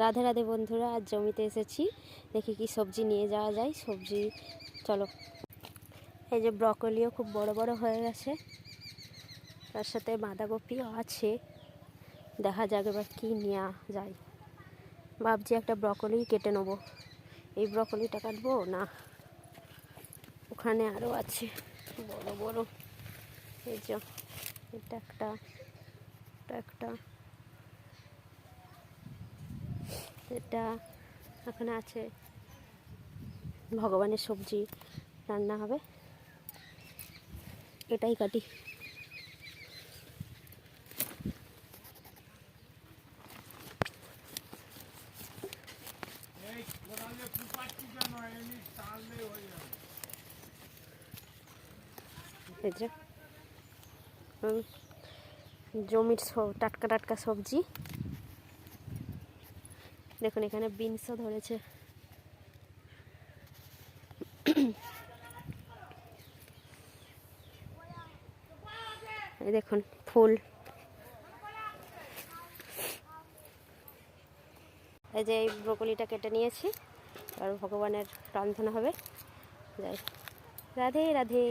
রাধে রাধে বন্ধুরা, আজ জমিতে এসেছি, দেখি কি সবজি নিয়ে যাওয়া যায়। সবজি চলো। এই যে ব্রকলিও খুব বড় বড় হয়ে গেছে, তার সাথে বাঁধাকপিও আছে। দেখা যাক এবার কী নেওয়া যায়। ভাবছি একটা ব্রকলি কেটে নেবো। এই ব্রকলিটা কাটবো না ওখানে আরও আছে বড় বড়। এই যে এটা একটা, একটা এটা এখানে আছে। ভগবানের সবজি রান্না হবে, এটাই কাটি। এই যে জমির টাটকা টাটকা সবজি। দেখুন এখানে বিনসও ধরেছে। এই দেখুন ফুল। এই যে এই ব্রকলিটা কেটে নিয়েছি, আর ভগবানের রান্ধনা হবে। যাই, রাধে রাধে।